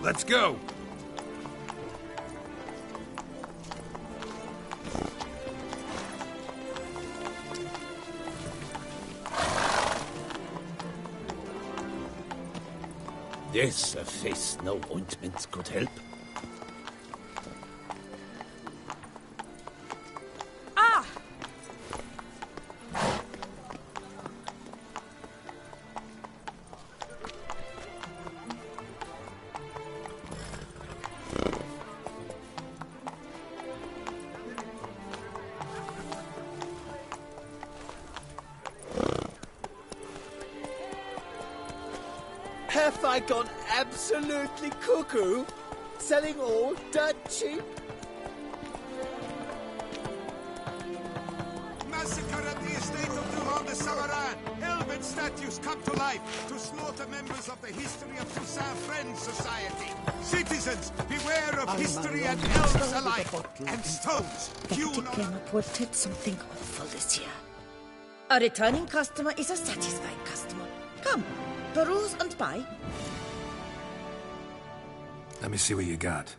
Let's go! This a face no ointments could help. Ah! Have I gone absolutely cuckoo? Selling all dirt cheap? Massacre at the estate of Durand de Samarin! Elven statues come to life to slaughter members of the History of Toussaint Friends Society. Citizens, beware of history and elves alike! And stones! Beckett came reported something awful this year. A returning customer is a satisfied customer. Come, peruse and buy. Let me see what you got.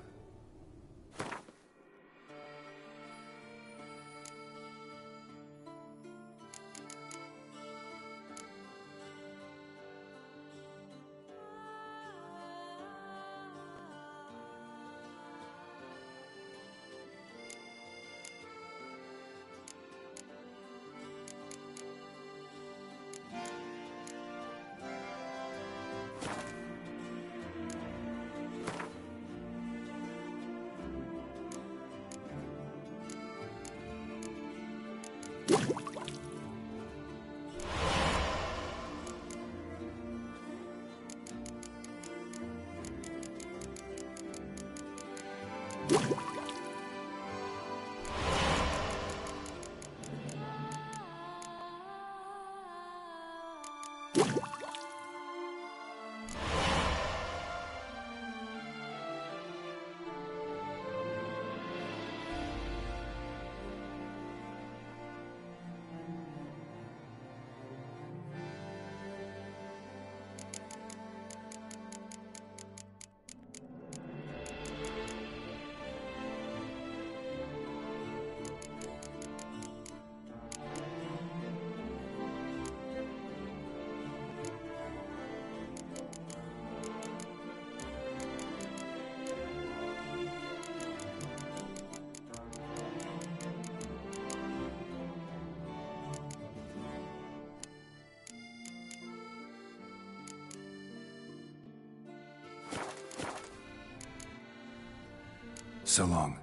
So long.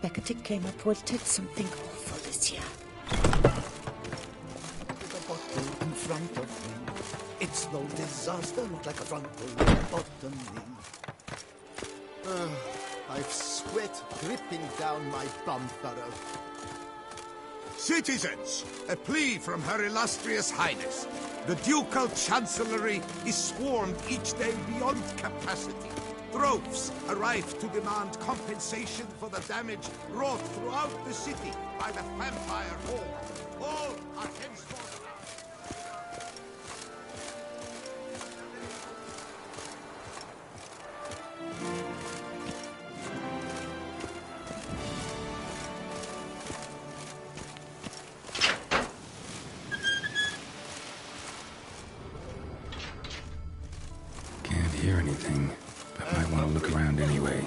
Beckett came reported something awful this year. With a bottle in front of me. It's no disaster, not like a frontal lobotomy. I've sweat dripping down my bum furrow. Citizens, a plea from Her Illustrious Highness. The Ducal Chancellery is swarmed each day beyond capacity. Droves arrive to demand compensation for the damage wrought throughout the city by the vampire horde. All are henceforth... Hear anything, but might want to look around anyway.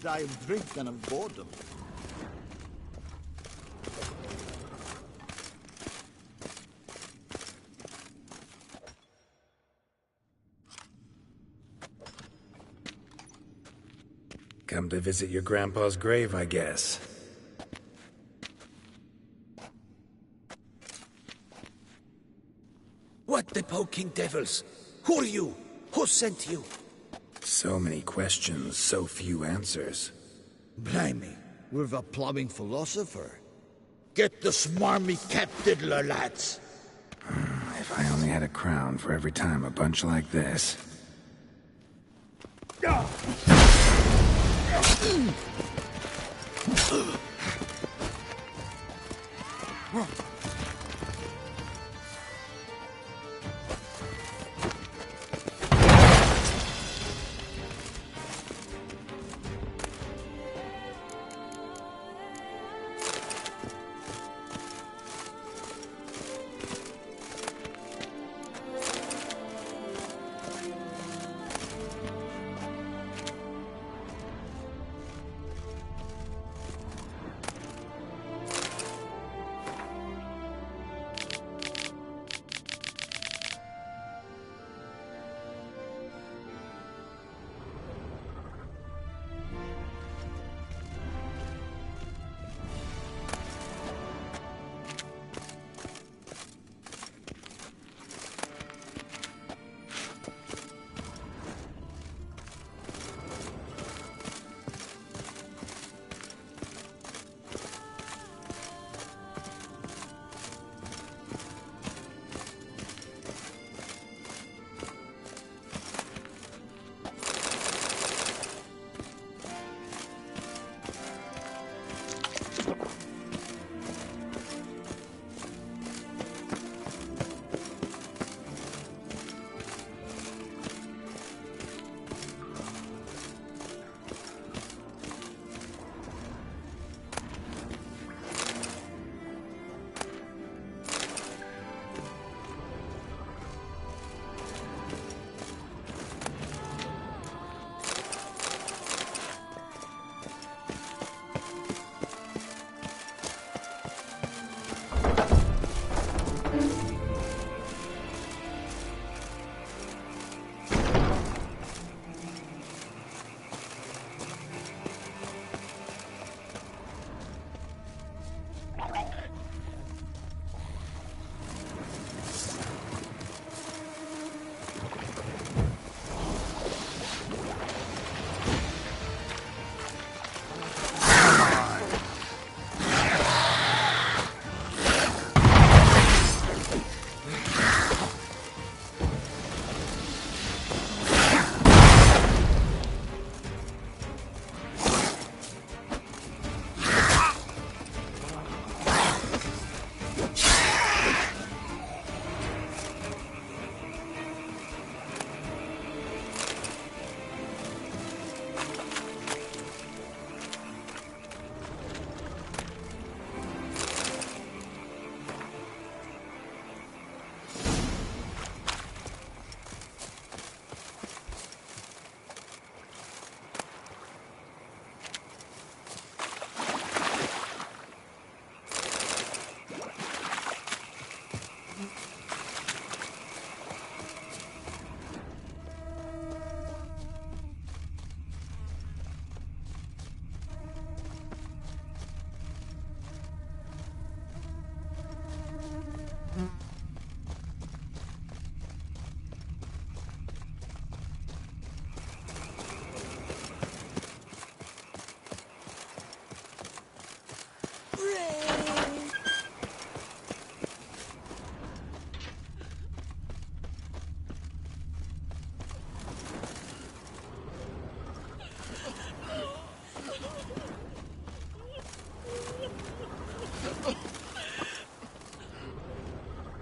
die of drink than of boredom. Come to visit your grandpa's grave, I guess. What the poking devils? Who are you? Who sent you? So many questions, so few answers. Blimey, we're a plumbing philosopher. Get the smarmy cap diddler, lads. If I only had a crown for every time a bunch like this.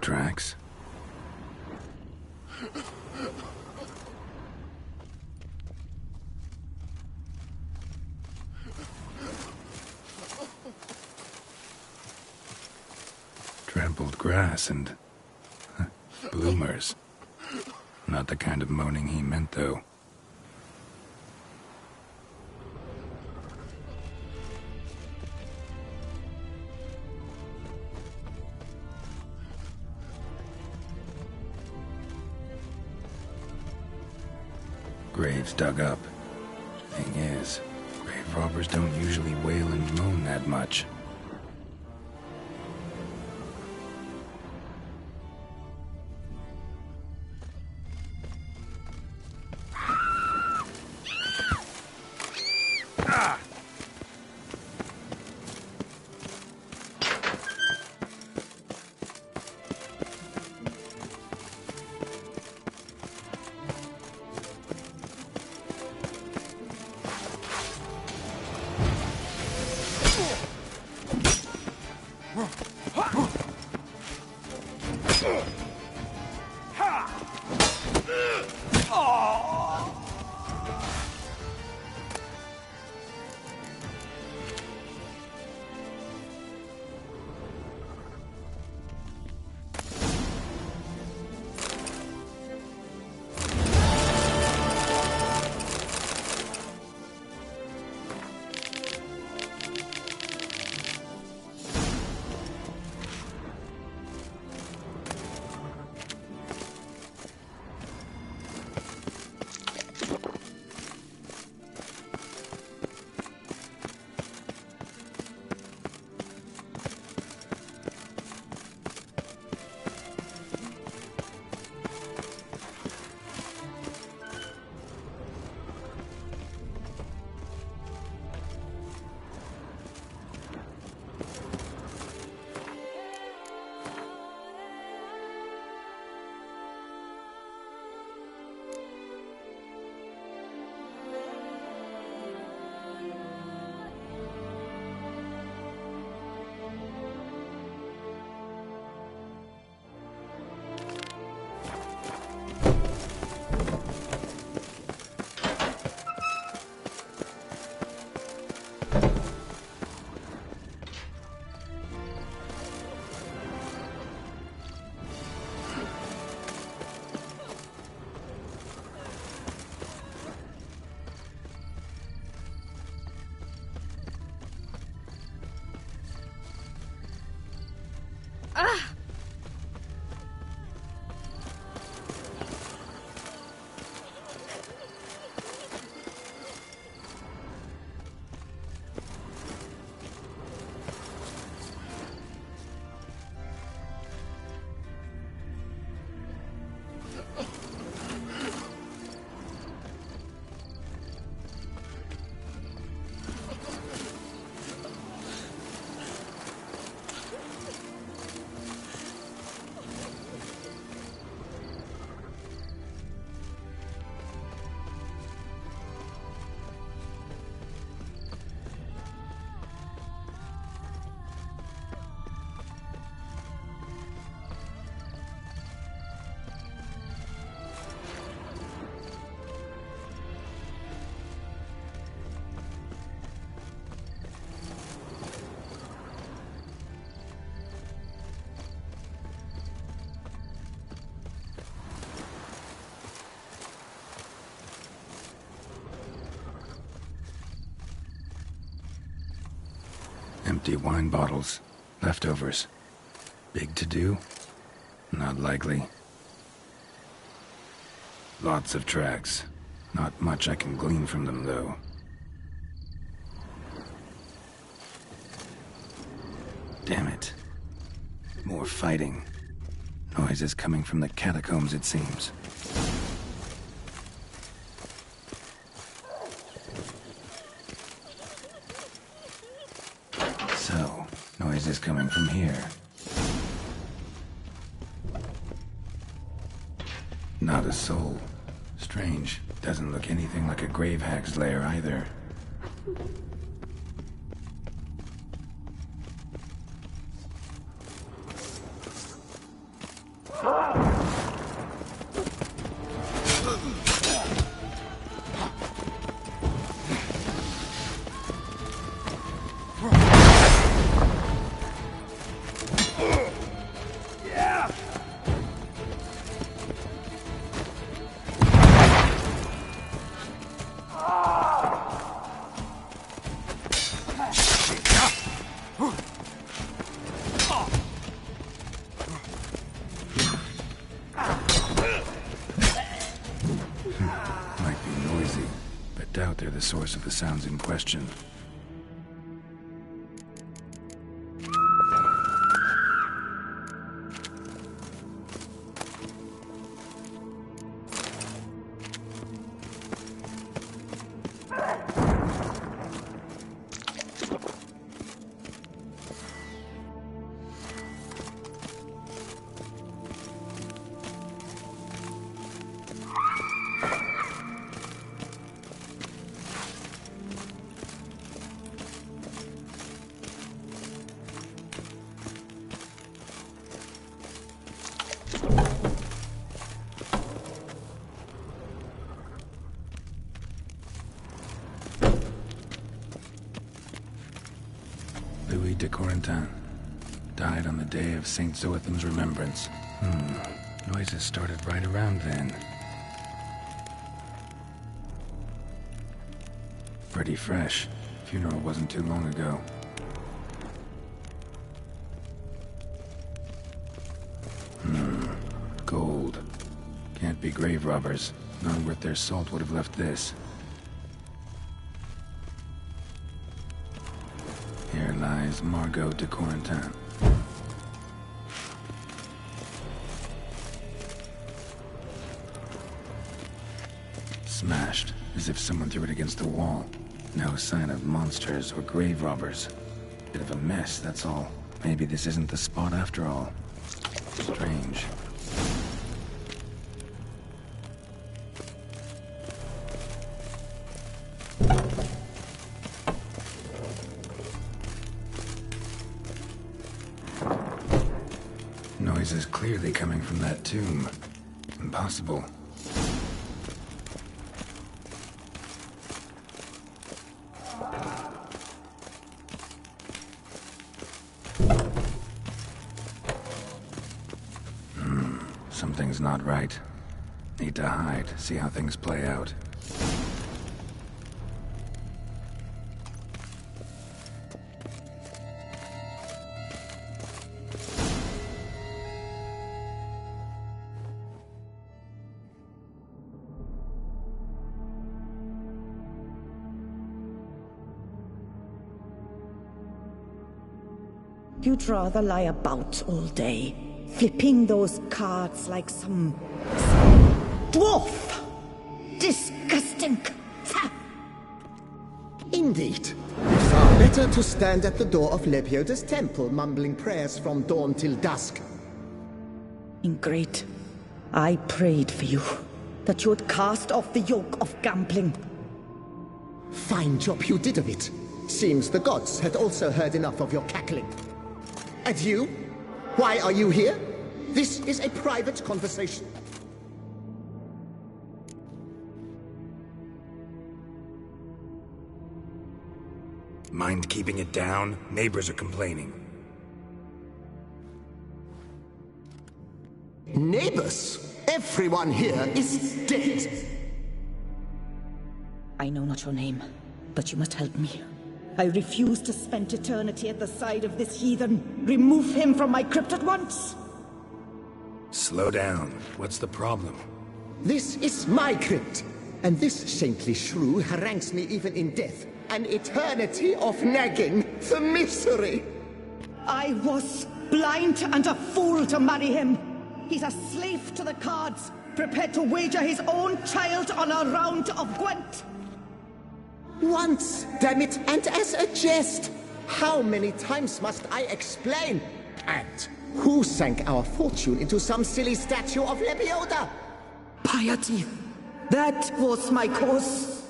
Tracks? Trampled grass and bloomers. Not the kind of moaning he meant, though. graves dug up. Thing is, grave robbers don't usually wail and moan that much. Empty wine bottles. Leftovers. Big to do? Not likely. Lots of tracks. Not much I can glean from them, though. Damn it. More fighting. Noises coming from the catacombs, it seems. So, noises coming from here. Not a soul. Strange. Doesn't look anything like a grave hag's lair either. source of the sounds in question. Louis de Corentin died on the day of Saint Zoetham's remembrance. Noises started right around then. Pretty fresh. Funeral wasn't too long ago. Gold. Can't be grave robbers. None worth their salt would have left this. Here lies Margot de Corentin. Smashed, as if someone threw it against the wall. No sign of monsters or grave robbers. Bit of a mess, that's all. Maybe this isn't the spot after all. Strange. Noise is clearly coming from that tomb. Impossible. Something's not right. Need to hide, see how things play out. You'd rather lie about all day, flipping those cards like some dwarf. Disgusting. Indeed. Far better to stand at the door of Lepioda's temple, mumbling prayers from dawn till dusk. Ingrid, I prayed for you, that you would cast off the yoke of gambling. Fine job you did of it. Seems the gods had also heard enough of your cackling. And you? Why are you here? This is a private conversation. Mind keeping it down? Neighbors are complaining. Neighbors? Everyone here is dead. I know not your name, but you must help me. I refuse to spend eternity at the side of this heathen. Remove him from my crypt at once! Slow down. What's the problem? This is my crypt, and this saintly shrew harangues me even in death. An eternity of nagging, the misery! I was blind and a fool to marry him. He's a slave to the cards, prepared to wager his own child on a round of Gwent. Once, damn it, and as a jest! How many times must I explain? And who sank our fortune into some silly statue of Lepioda? Piety. That was my cause.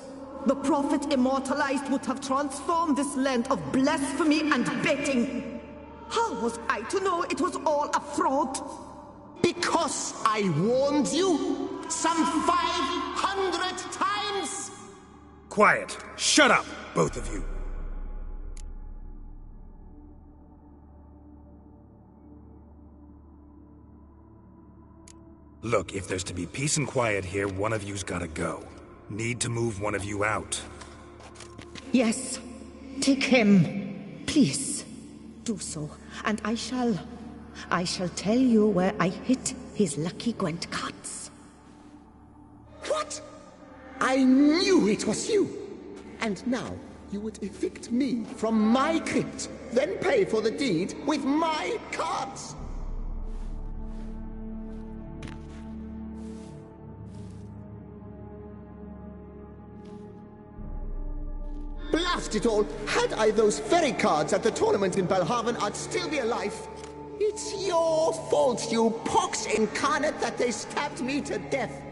The prophet immortalized would have transformed this land of blasphemy and betting. How was I to know it was all a fraud? Because I warned you? Some 500 times? Quiet! Shut up, both of you! Look, if there's to be peace and quiet here, one of you's gotta go. Need to move one of you out. Yes. Take him. Please. Do so. And I shall tell you where I hid his lucky Gwent cards. What? I knew it was you! And now you would evict me from my crypt, then pay for the deed with my cards! Blast it all! Had I those very cards at the tournament in Belhaven, I'd still be alive. It's your fault, you pox incarnate, that they stabbed me to death.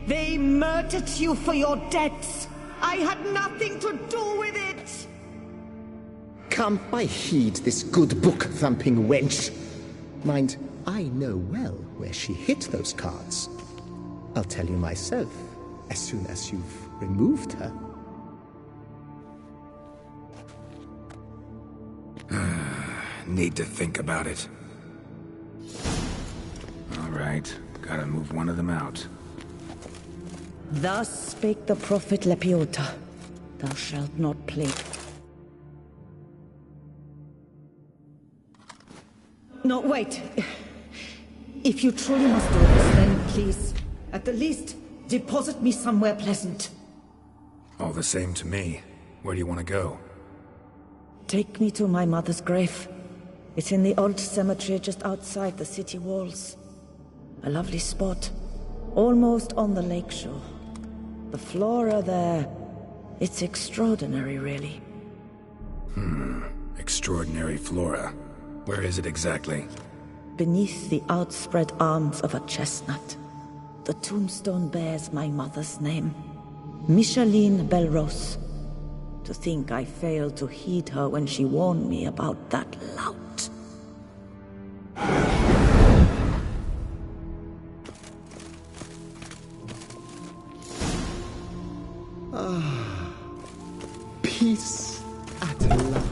They murdered you for your debts. I had nothing to do with it. Come, I heed this good book-thumping wench. Mind, I know well where she hid those cards. I'll tell you myself, as soon as you've removed her. Need to think about it. All right, gotta move one of them out. Thus spake the prophet Lepiota. Thou shalt not plague. No, wait. If you truly must do this, then please, at the least, deposit me somewhere pleasant. All the same to me. Where do you want to go? Take me to my mother's grave. It's in the old cemetery just outside the city walls. A lovely spot, almost on the lakeshore. The flora there, it's extraordinary, really. Extraordinary flora. Where is it exactly? Beneath the outspread arms of a chestnut. The tombstone bears my mother's name, Micheline Belrose. To think I failed to heed her when she warned me about that lout. Peace at last.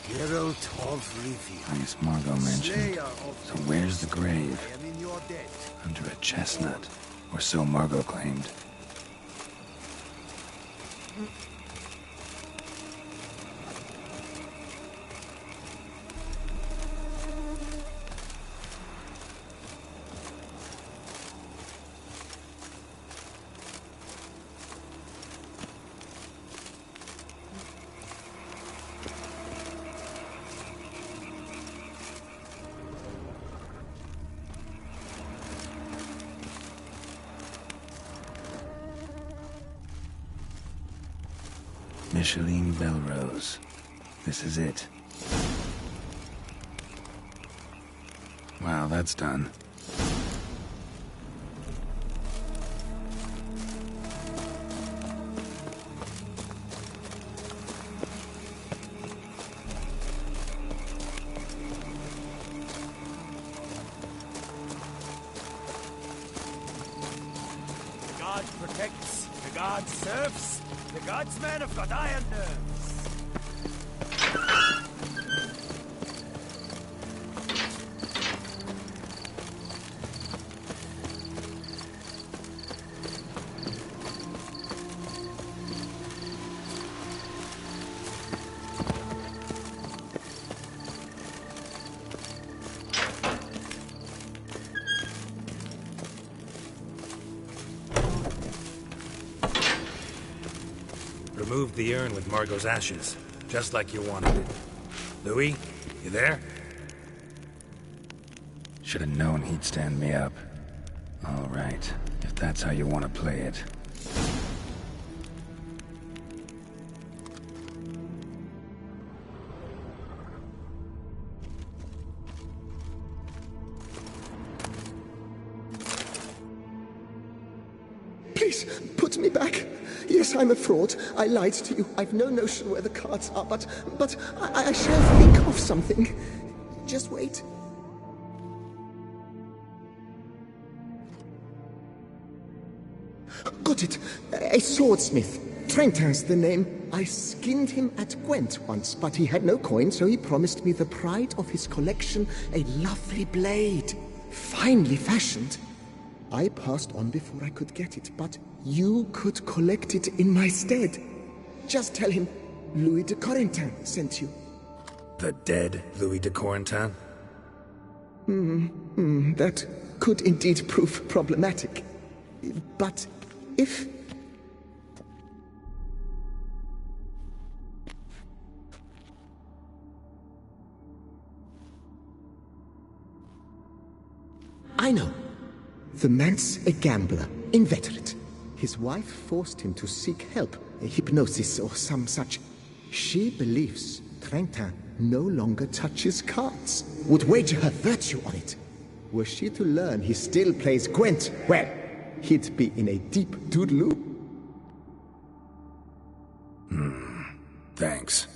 Geralt of Rivia. Yes, Margot mentioned. Slayer of So where's the grave? I am in your debt. Under a chestnut. Or so Margot claimed. Micheline Belrose. This is it. Wow, that's done. The god protects, the god serves. The gods men have got iron nerves. Removed the urn with Margot's ashes, just like you wanted it. Louis, you there? Should have known he'd stand me up. All right, if that's how you want to play it. Please, put me back. Yes, I'm a fraud. I lied to you. I've no notion where the cards are, but I shall think of something. Just wait. Got it. A swordsmith. Trentin's the name. I skinned him at Gwent once, but he had no coin, so he promised me the pride of his collection, a lovely blade. Finely fashioned. I passed on before I could get it, but you could collect it in my stead. Just tell him Louis de Corentin sent you. The dead Louis de Corentin? That could indeed prove problematic. But if... I know. The man's a gambler, inveterate. His wife forced him to seek help, hypnosis or some such. She believes Trentin no longer touches cards, would wager her virtue on it. Were she to learn he still plays Gwent, well, he'd be in a deep doodaloo. Thanks.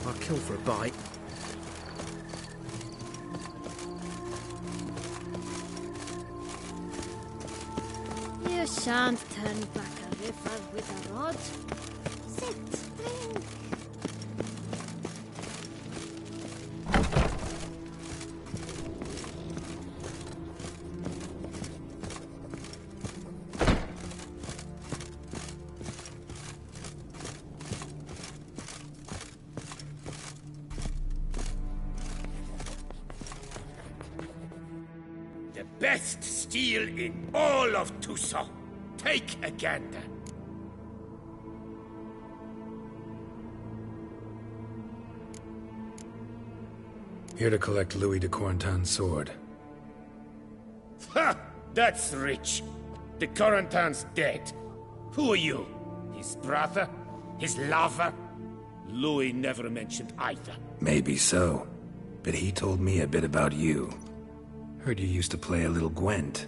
I'll kill for a bite. You shan't turn back a river with a rod. Sit, drink. The best steel in all of Tucson. Take a gander. Here to collect Louis de Corentin's sword. Ha! That's rich. The Corentin's dead. Who are you? His brother? His lover? Louis never mentioned either. Maybe so, but he told me a bit about you. Heard you used to play a little Gwent.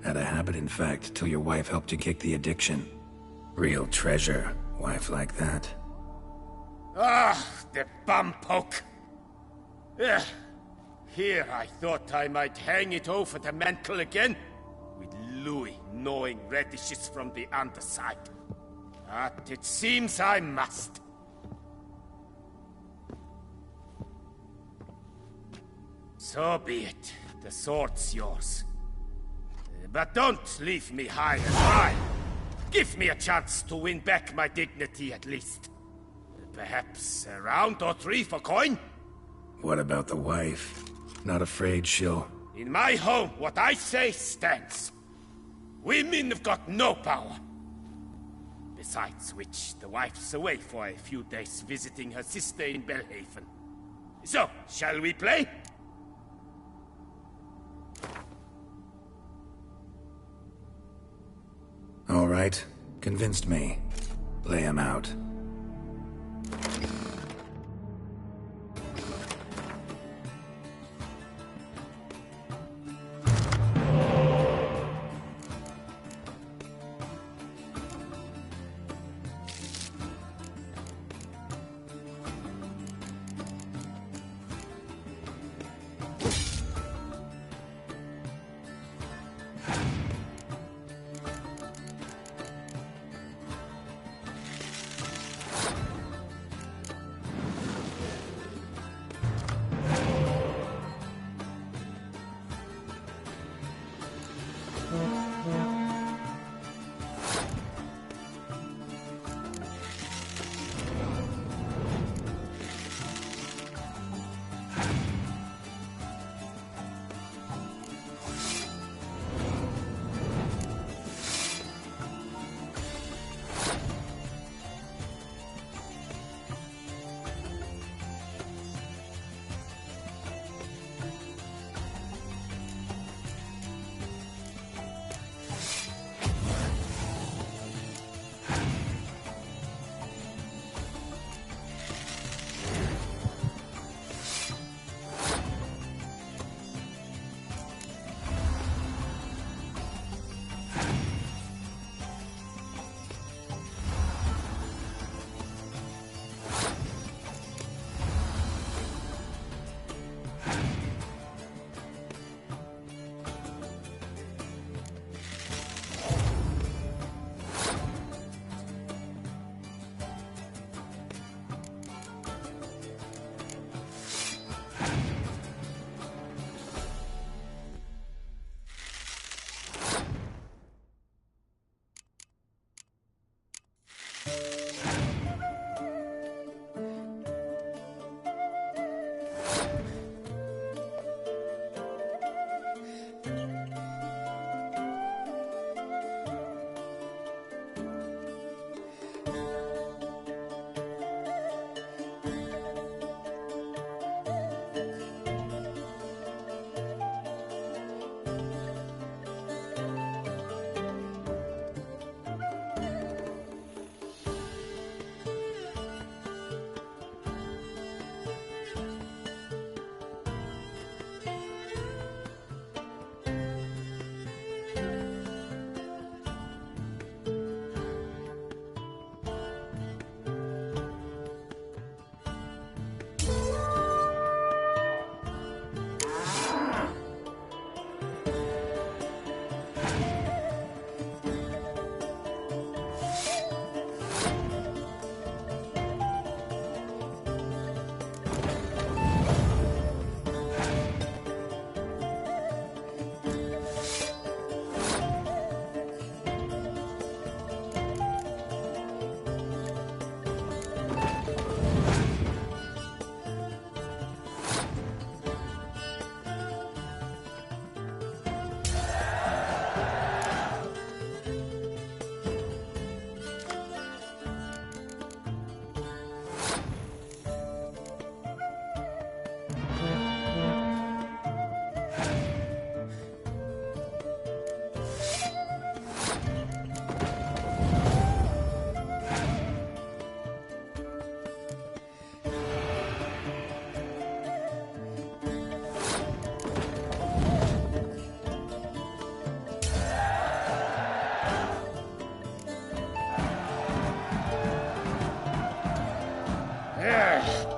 Had a habit, in fact, till your wife helped you kick the addiction. Real treasure, wife like that. Ah, the bumpoke. Ugh. Here I thought I might hang it over the mantle again, with Louis gnawing radishes from the underside. But it seems I must. So be it. The sword's yours. But don't leave me high and dry. Give me a chance to win back my dignity at least. Perhaps a round or three for coin? What about the wife? Not afraid she'll... In my home, what I say stands. Women have got no power. Besides which, the wife's away for a few days visiting her sister in Belhaven. So, shall we play? All right, convinced me. Lay him out.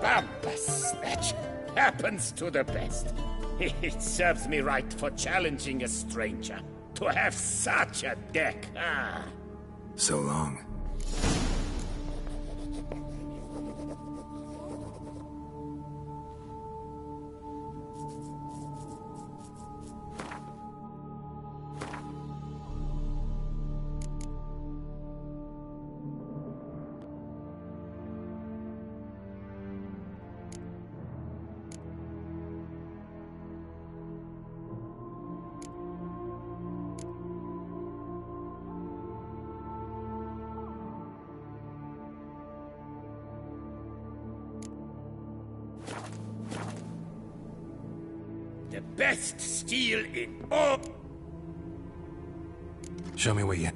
Bambus, that happens to the best. It serves me right for challenging a stranger. To have such a deck, ah. So long. The best steel in all... Show me what you...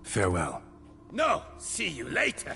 Farewell. No, see you later.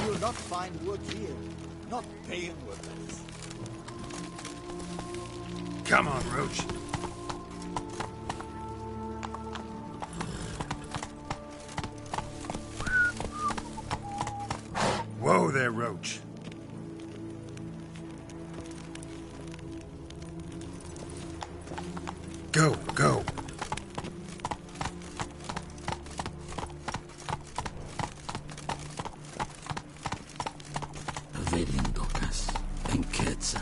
You'll not find work here. Not paying work, that is. Come on, Roach. Whoa there, Roach. Go, go. Velindokas, enqueza.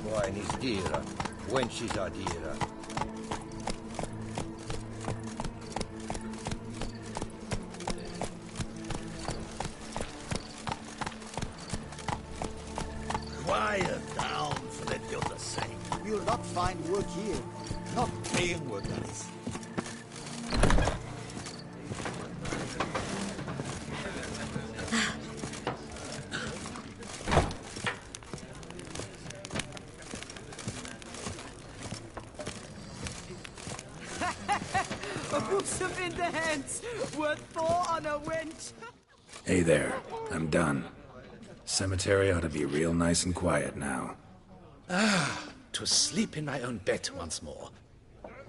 Wine is dearer, wenches are dearer. Quiet down, for the Yoda's sake. You'll not find work here. Not paying work, that is. A bosom in the hands, worth 4 on a wench. Hey there, I'm done. Cemetery ought to be real nice and quiet now. To sleep in my own bed once more.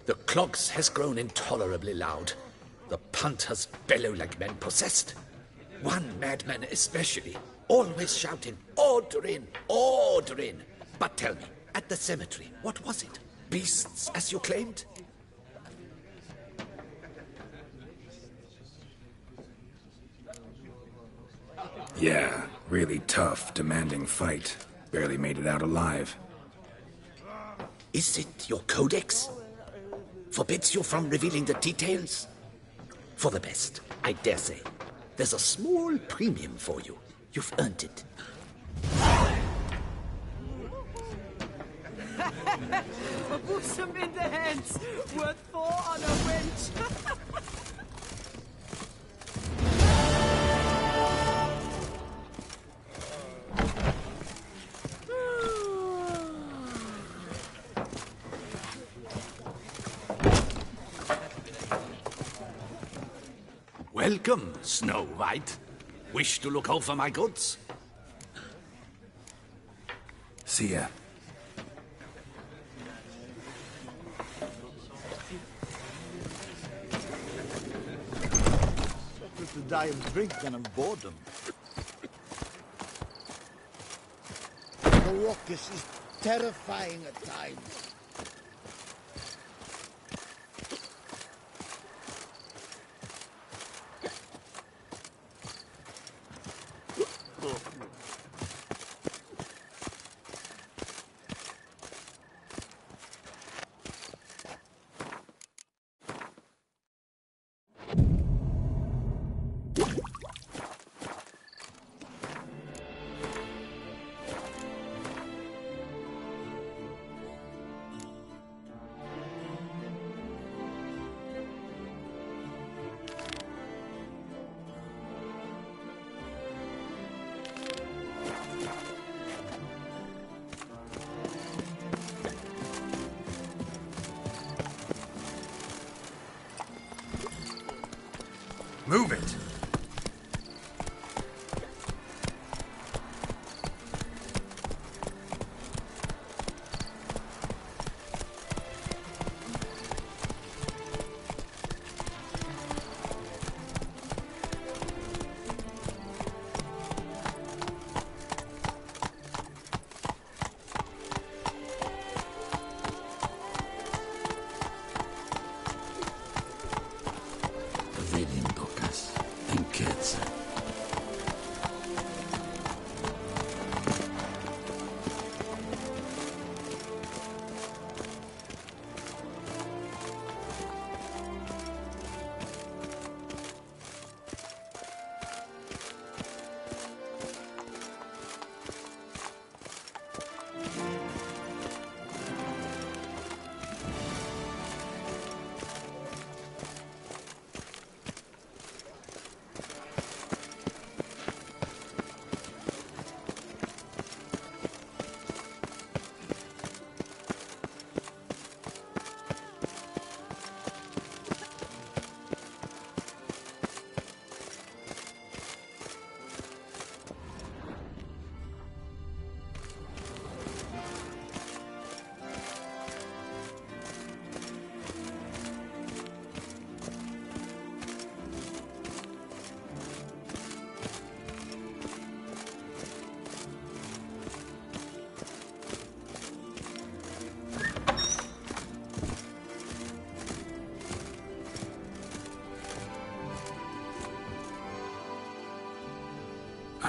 The clogs has grown intolerably loud. The punters bellow like men possessed. One madman especially, always shouting, "Order in! Order in!" But tell me, at the cemetery, what was it? Beasts, as you claimed? Yeah, really tough, demanding fight. Barely made it out alive. Is it your codex? Forbids you from revealing the details? For the best, I dare say. There's a small premium for you. You've earned it. A bosom in the hands, worth 4 on a wench. Welcome, Snow White. Wish to look over my goods? See ya. Better to die of drink than of boredom. The raucous is terrifying at times. Move it! Velindokas,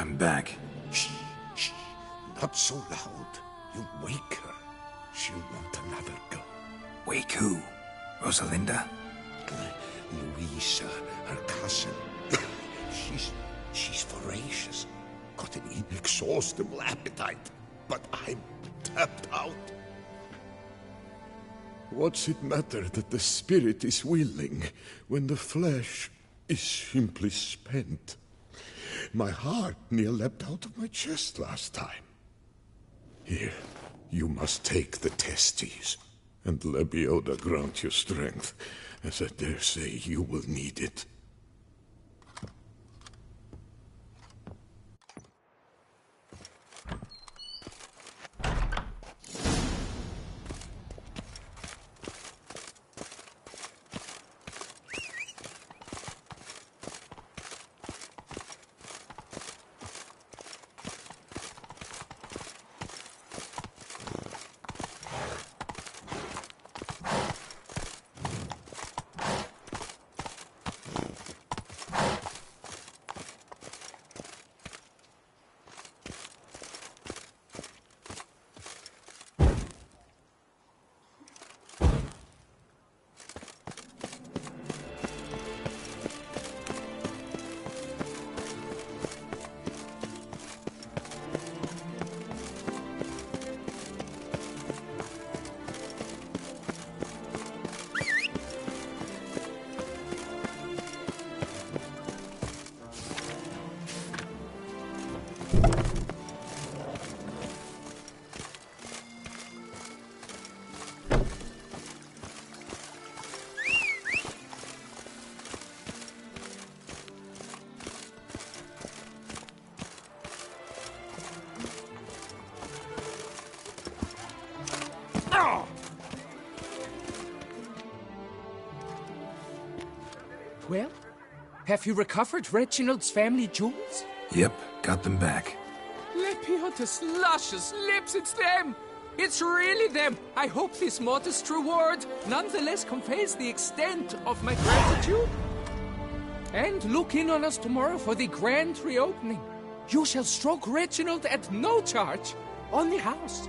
I'm back. Shh, shh. Not so loud. You wake her. She'll want another go. Wake who? Rosalinda? Louisa, her cousin. She's voracious. Got an inexhaustible appetite. But I'm tapped out. What's it matter that the spirit is willing when the flesh is simply spent? My heart near leapt out of my chest last time. Here, you must take the testes, and Lebioda grant you strength, as I dare say you will need it. Well, have you recovered Reginald's family jewels? Yep, got them back. Lepioda's luscious lips, it's them! It's really them! I hope this modest reward nonetheless conveys the extent of my gratitude. And look in on us tomorrow for the grand reopening. You shall stroke Reginald at no charge on the house.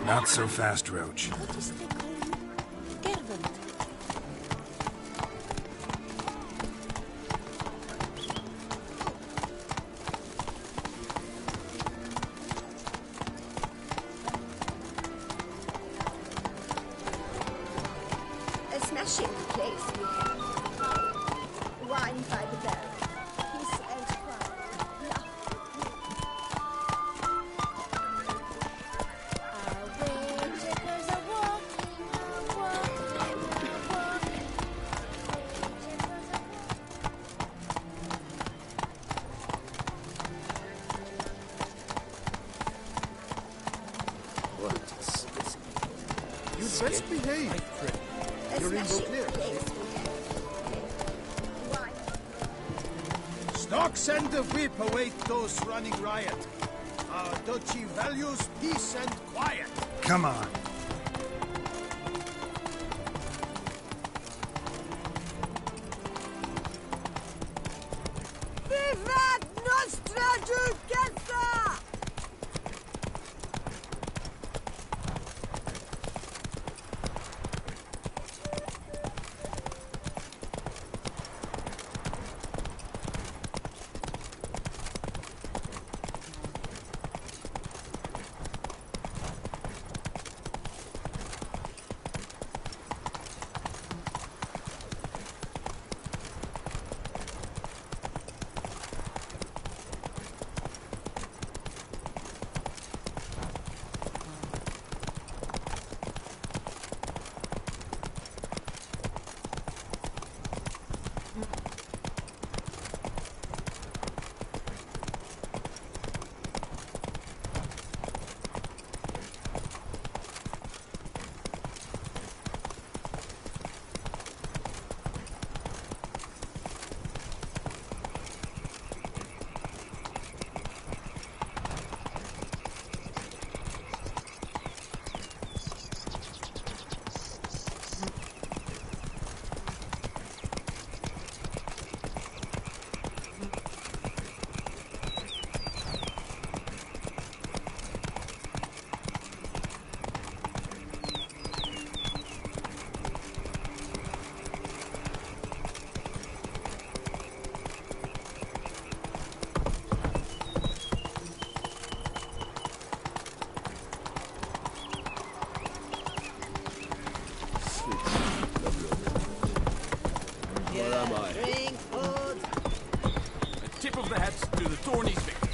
Not so fast, Roach. What is they call him? Gervant. A smashing place we have. Wine by the barrel. Peace and quiet. Love. You'd best behave, Fred. You're in Beauclair. Stocks and the whip await those running riot. Our duchy values peace and quiet. Come on. Vivat Nostra Duchessa! Where am I? Drink food. A tip of the hat to the Thorny's victim.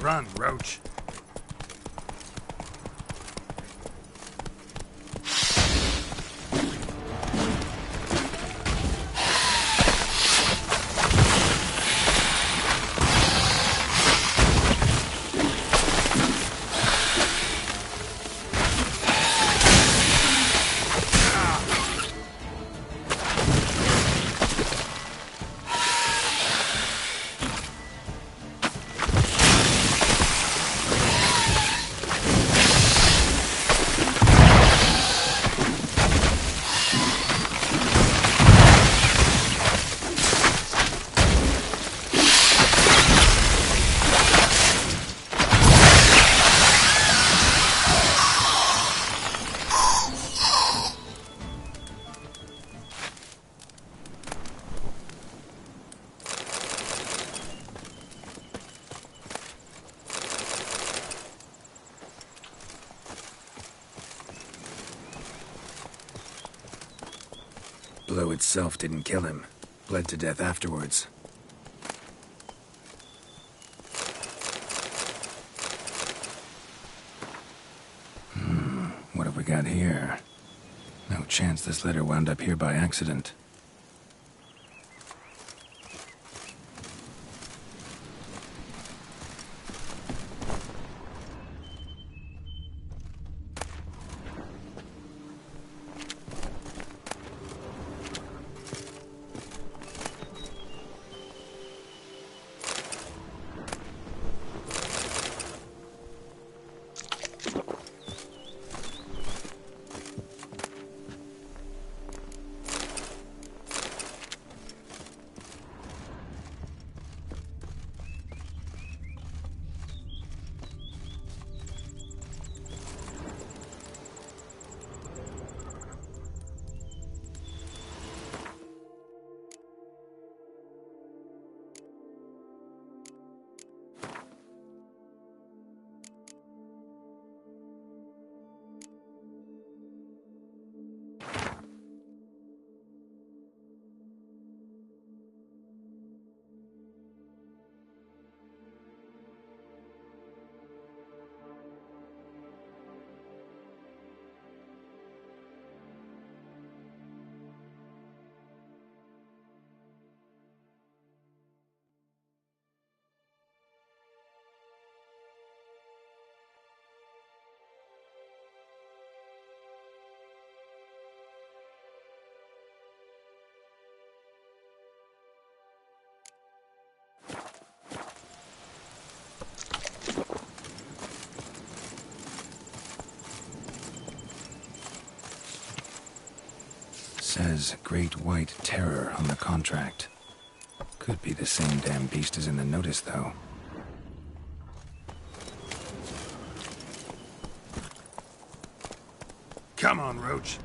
Run, Roach. Blow itself didn't kill him. Bled to death afterwards. What have we got here? No chance this letter wound up here by accident. Says Great White Terror on the contract. Could be the same damn beast as in the notice, though. Come on, Roach.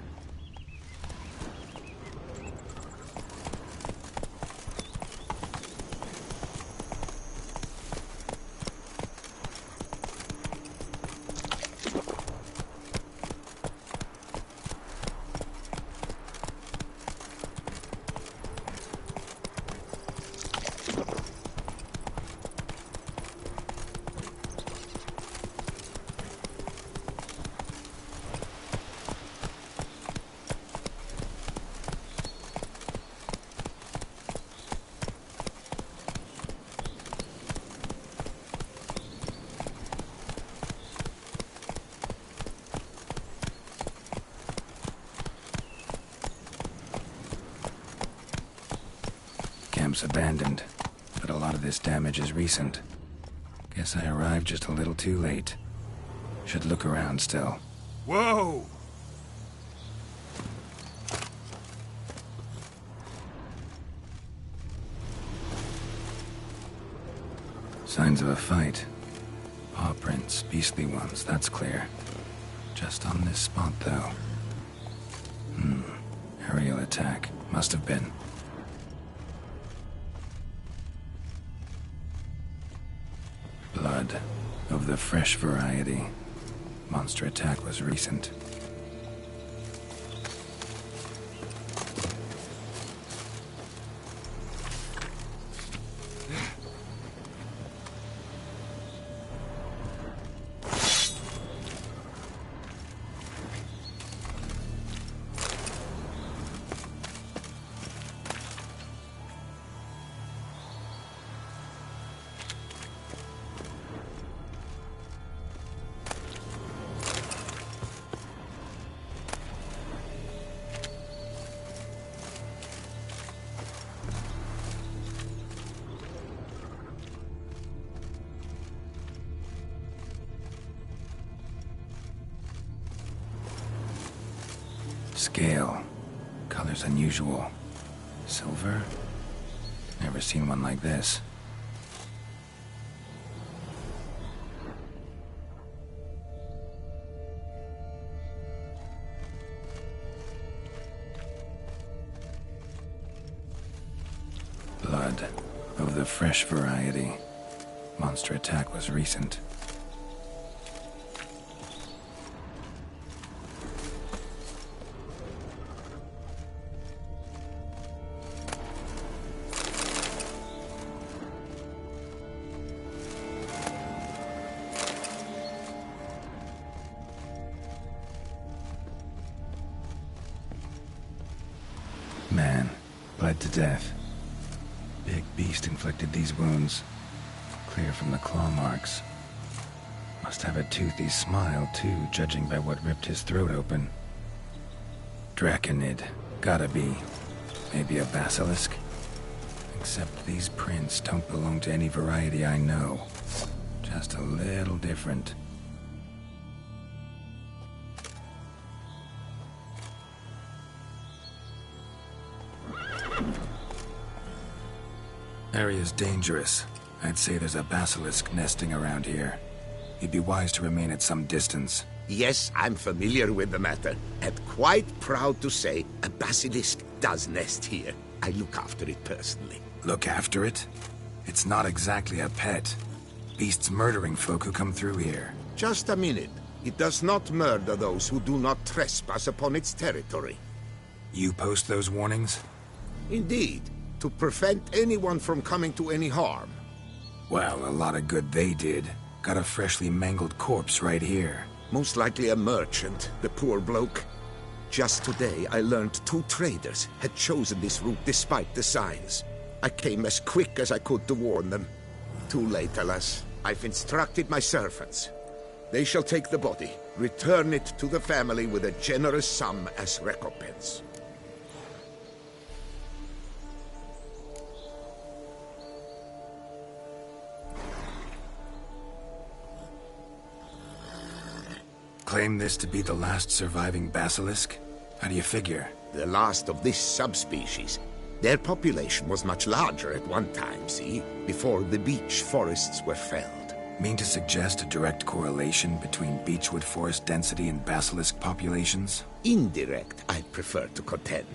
Camp's abandoned, but a lot of this damage is recent. Guess I arrived just a little too late. Should look around still. Whoa! Signs of a fight. Paw prints, beastly ones, that's clear. Just on this spot, though. Aerial attack. Must have been. Blood. Of the fresh variety. Monster attack was recent. Scale. Color's unusual. Silver? Never seen one like this. Blood. Of the fresh variety. Monster attack was recent. Man, bled to death. Big beast inflicted these wounds. Clear from the claw marks. Must have a toothy smile, too, judging by what ripped his throat open. Draconid. Gotta be. Maybe a basilisk? Except these prints don't belong to any variety I know. Just a little different. Area's dangerous. I'd say there's a basilisk nesting around here. You'd be wise to remain at some distance. Yes, I'm familiar with the matter, and quite proud to say a basilisk does nest here. I look after it personally. Look after it? It's not exactly a pet. Beast's murdering folk who come through here. Just a minute. It does not murder those who do not trespass upon its territory. You post those warnings? Indeed. To prevent anyone from coming to any harm. Well, a lot of good they did. Got a freshly mangled corpse right here. Most likely a merchant, the poor bloke. Just today, I learned 2 traders had chosen this route despite the signs. I came as quick as I could to warn them. Too late, alas. I've instructed my servants. They shall take the body, return it to the family with a generous sum as recompense. Claim this to be the last surviving basilisk? How do you figure? the last of this subspecies. Their population was much larger at one time, see? Before the beech forests were felled. Mean to suggest a direct correlation between beechwood forest density and basilisk populations? Indirect, I prefer to contend.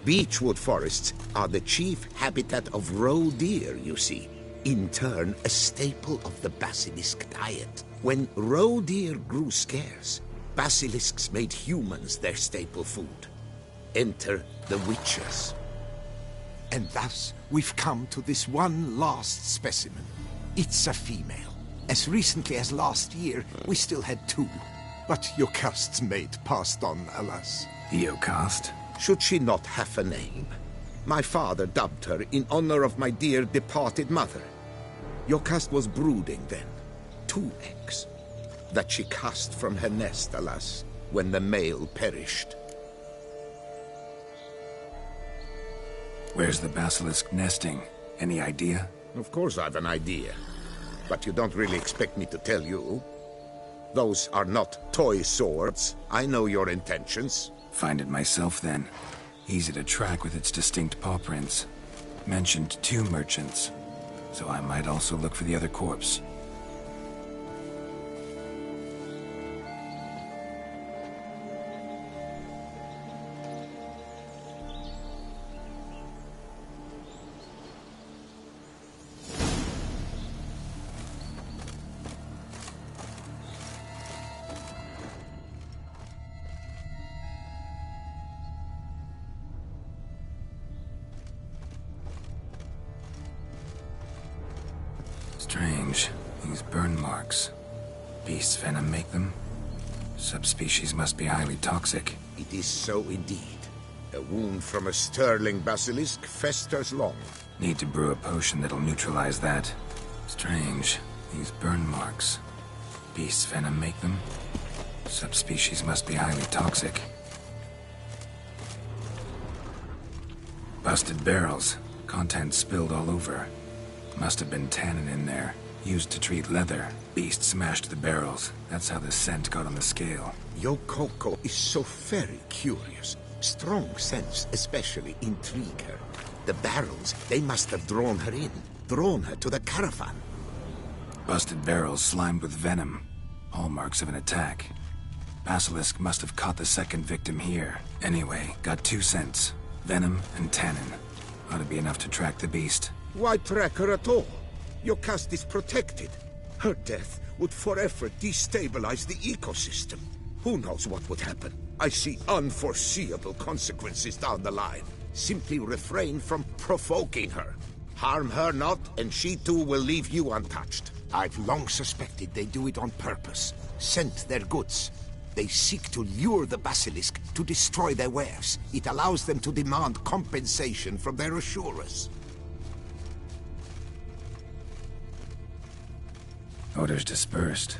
Beechwood forests are the chief habitat of roe deer, you see. In turn, a staple of the basilisk diet. When roe deer grew scarce, basilisks made humans their staple food. Enter the witches. And thus, we've come to this one last specimen. It's a female. As recently as last year, we still had 2. But Jocast's mate passed on, alas. Jocast? Should she not have a name? My father dubbed her in honor of my dear departed mother. Jocast was brooding then. 2 eggs. That she cast from her nest, alas, when the male perished. Where's the basilisk nesting? Any idea? Of course I've an idea. But you don't really expect me to tell you. Those are not toy swords. I know your intentions. Find it myself then. Easy to track with its distinct paw prints. Mentioned 2 merchants. So I might also look for the other corpse. Strange. These burn marks. Beast's venom make them? Subspecies must be highly toxic. It is so indeed. A wound from a sterling basilisk festers long. Need to brew a potion that'll neutralize that. Strange. These burn marks. Beast's venom make them? Subspecies must be highly toxic. Busted barrels. Contents spilled all over. Must have been tannin in there. Used to treat leather. Beast smashed the barrels. That's how the scent got on the scale. Yokoko is so very curious. Strong scents especially intrigue her. The barrels, they must have drawn her in. Drawn her to the caravan. Busted barrels slimed with venom. Hallmarks of an attack. Basilisk must have caught the second victim here. Anyway, got 2 scents. Venom and tannin. Ought to be enough to track the beast. Why track her at all? Jocast is protected. Her death would forever destabilize the ecosystem. Who knows what would happen? I see unforeseeable consequences down the line. Simply refrain from provoking her. Harm her not, and she too will leave you untouched. I've long suspected they do it on purpose. Scent their goods. They seek to lure the basilisk to destroy their wares. It allows them to demand compensation from their assurers. Odors dispersed.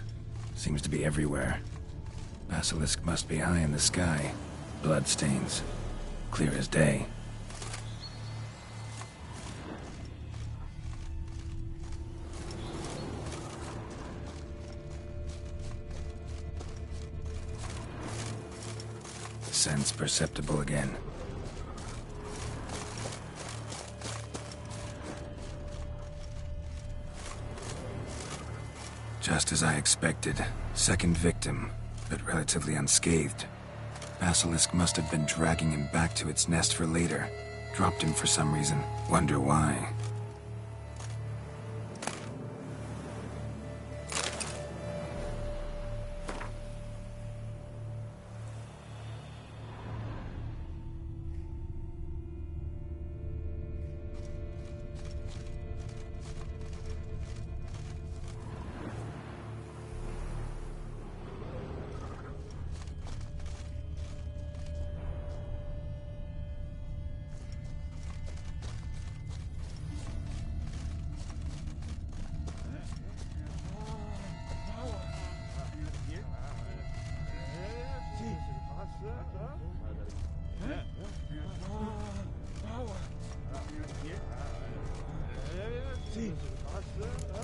Seems to be everywhere. Basilisk must be high in the sky. Bloodstains. Clear as day. Scent's perceptible again. Just as I expected. Second victim, but relatively unscathed. Basilisk must have been dragging him back to its nest for later. Dropped him for some reason. Wonder why.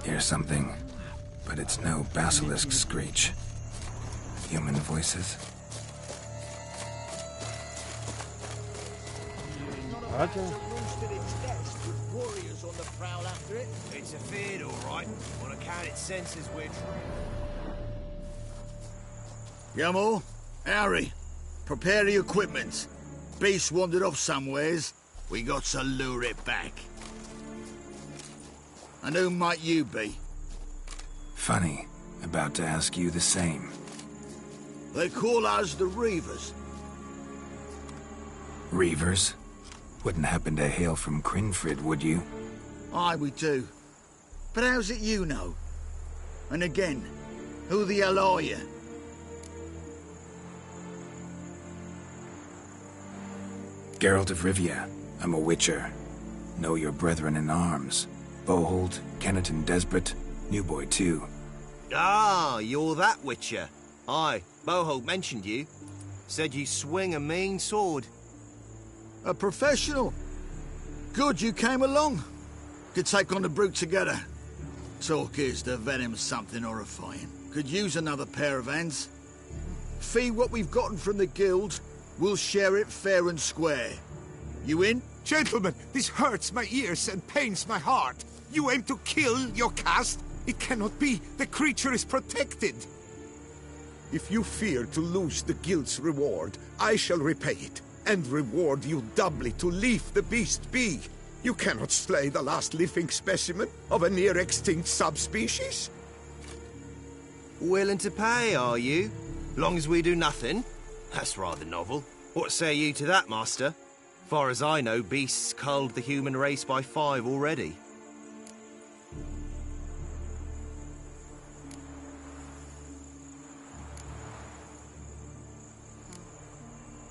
Hear something, but it's no basilisk screech. Human voices? Roger. Roosted its nest with warriors on the prowl after it. It's a feed, all right. On account it senses we're Yamo, Harry, prepare the equipment. Beast wandered off somewheres. We got to lure it back. And who might you be? Funny. About to ask you the same. They call us the Reavers. Reavers? Wouldn't happen to hail from Crinfrid, would you? Aye, we do. But how's it you know? And again, who the hell are you? Geralt of Rivia. I'm a witcher. Know your brethren in arms. Bohold, Kenneton Desbret, New Boy too. Ah, you're that witcher. Aye, Bohold mentioned you. Said you swing a mean sword. A professional. Good you came along. Could take on the brute together. Talk is the venom's something horrifying. Could use another pair of hands. Fee what we've gotten from the guild. We'll share it fair and square. You in? Gentlemen, this hurts my ears and pains my heart. You aim to kill your caste? It cannot be. The creature is protected. If you fear to lose the guild's reward, I shall repay it, and reward you doubly to leave the beast be. You cannot slay the last living specimen of a near-extinct subspecies. Willing to pay, are you? Long as we do nothing? That's rather novel. What say you to that, master? Far as I know, beasts culled the human race by 5 already.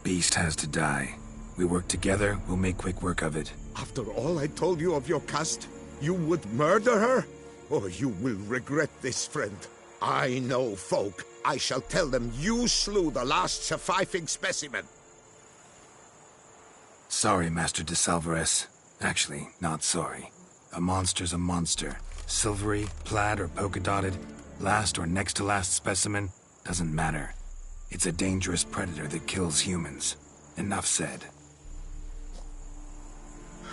Beast has to die. We work together, we'll make quick work of it. After all I told you of your caste, you would murder her? Oh, you will regret this, friend. I know folk. I shall tell them you slew the last surviving specimen. Sorry, Master de Salvarez. Actually, not sorry. A monster's a monster. Silvery, plaid, or polka-dotted, last or next to last specimen, doesn't matter. It's a dangerous predator that kills humans. Enough said.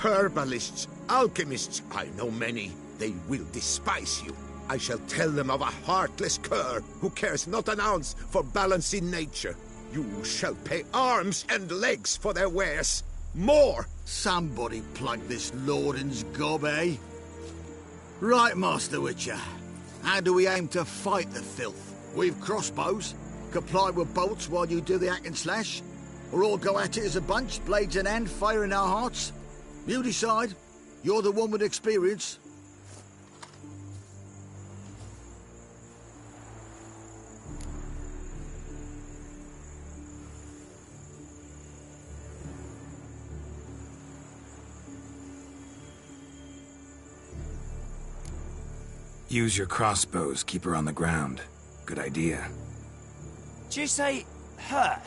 Herbalists, alchemists, I know many. They will despise you. I shall tell them of a heartless cur who cares not an ounce for balance in nature. You shall pay arms and legs for their wares. More! Somebody plug this Lorden's gob, eh? Right, Master Witcher. How do we aim to fight the filth? We've crossbows. Comply with bolts while you do the hack and slash? Or all go at it as a bunch, blades in hand, fire in our hearts? You decide. You're the one with experience. Use your crossbows, keep her on the ground. Good idea. Did you say her?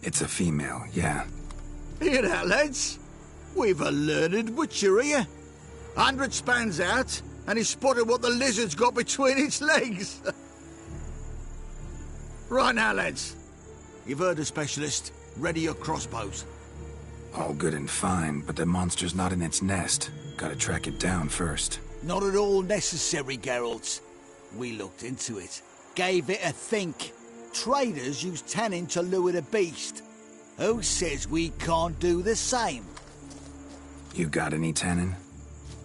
It's a female, yeah. Hear that, lads? We've a learned witcher here. 100 spans out, and he's spotted what the lizard's got between its legs. Right now, lads. You've heard the specialist. Ready your crossbows. All good and fine, but the monster's not in its nest. Gotta track it down first. Not at all necessary, Geralt. We looked into it. Gave it a think. Traders use tannin to lure the beast. Who says we can't do the same? You got any tannin?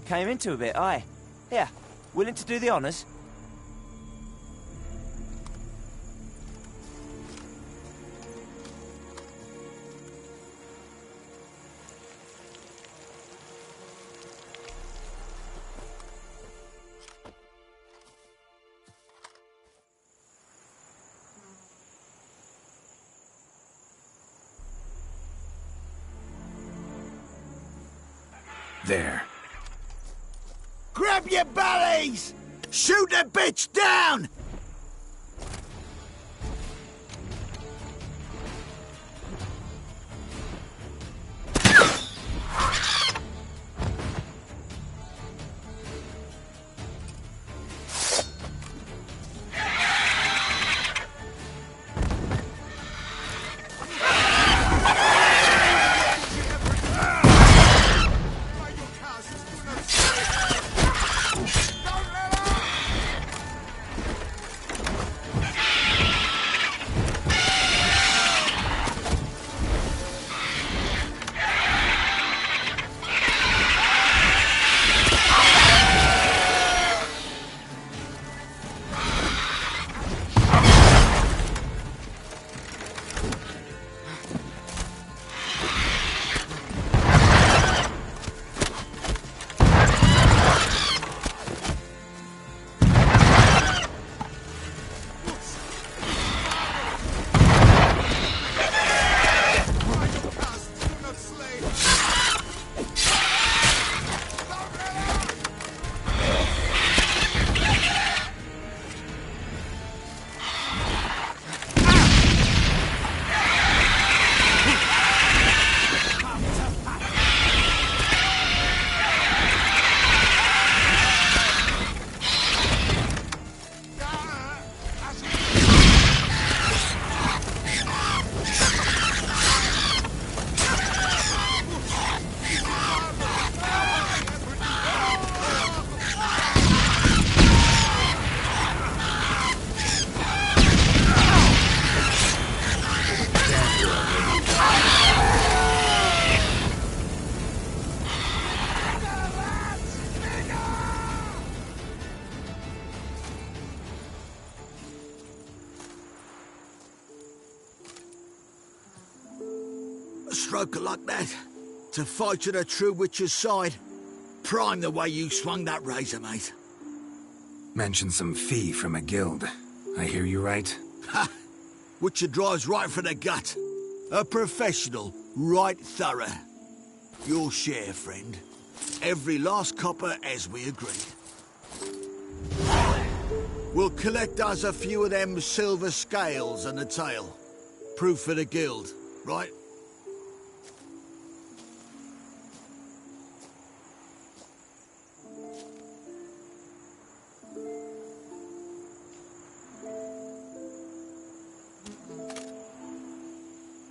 Came into a bit, aye. Here, willing to do the honours? There. Grab your bellies! Shoot the bitch down! stroke like that? To fight at a true witcher's side? Prime the way you swung that razor, mate. Mentioned some fee from a guild. I hear you right? Ha! Witcher drives right for the gut. A professional, right thorough. Your share, friend. Every last copper as we agreed. We'll collect us a few of them silver scales and a tail. Proof for the guild, right?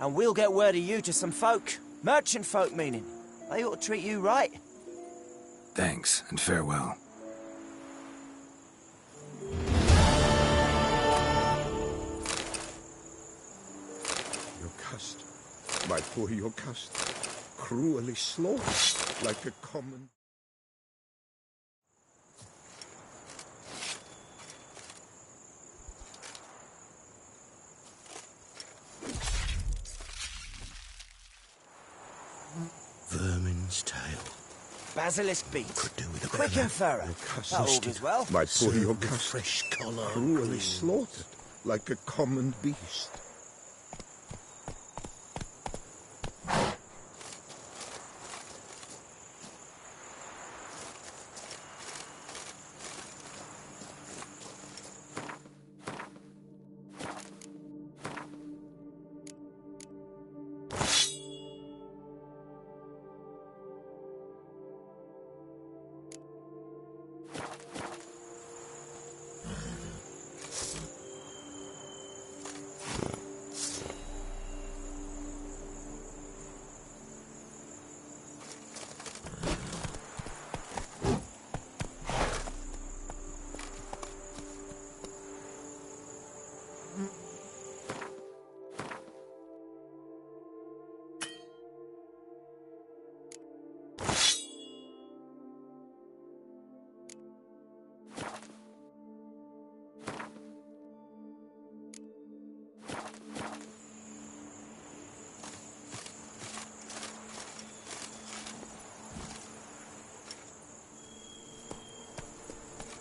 And we'll get word of you to some folk. Merchant folk, meaning. They ought to treat you right. Thanks, and farewell. Jocasta, my poor Jocasta, cruelly slaughtered like a common... Vermin's tail. Basilisk beat. Could do with a Quick better and thorough. Jocasta, That augurs well. my poor Served with Jocasta, fresh collar, cruelly cream. slaughtered like a common beast.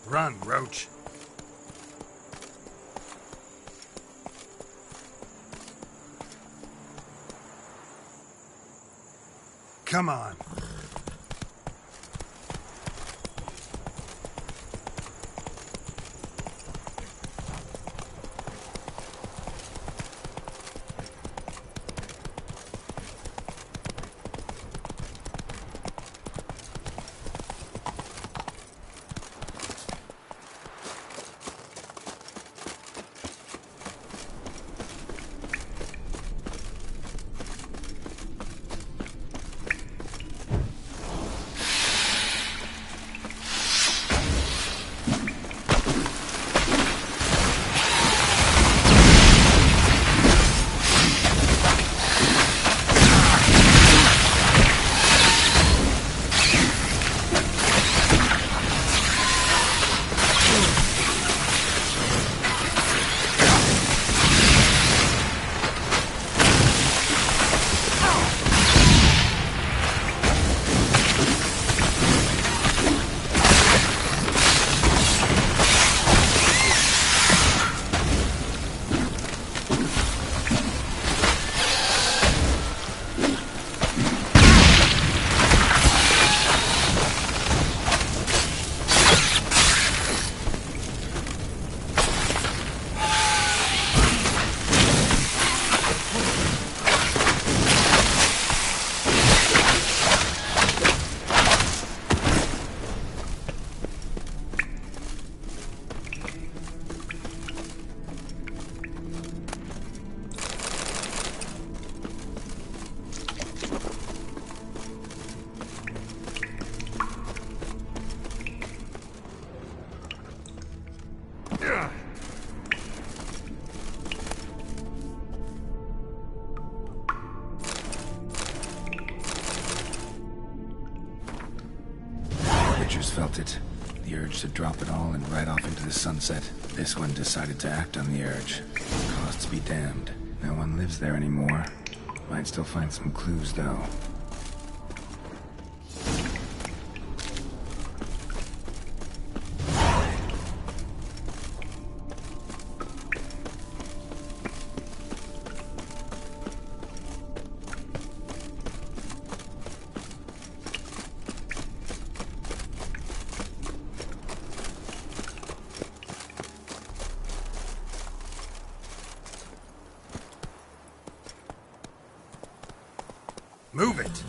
Run, Roach. Come on. Felt it. The urge to drop it all and ride off into the sunset. This one decided to act on the urge. Costs be damned. No one lives there anymore. Might still find some clues, though. Move it!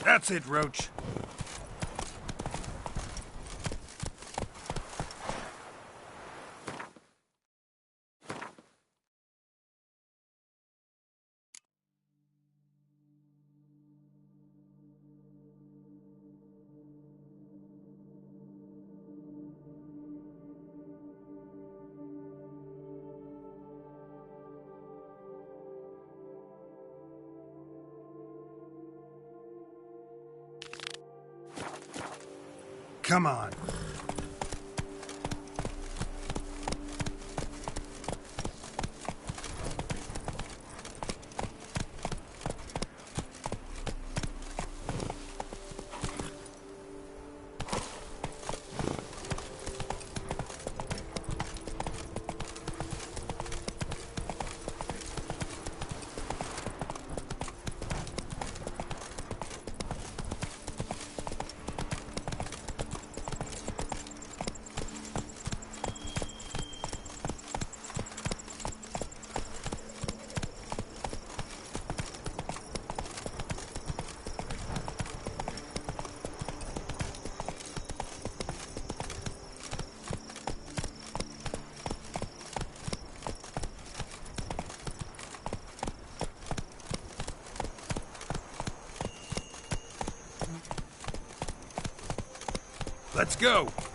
That's it, Roach. Come on. Let's go!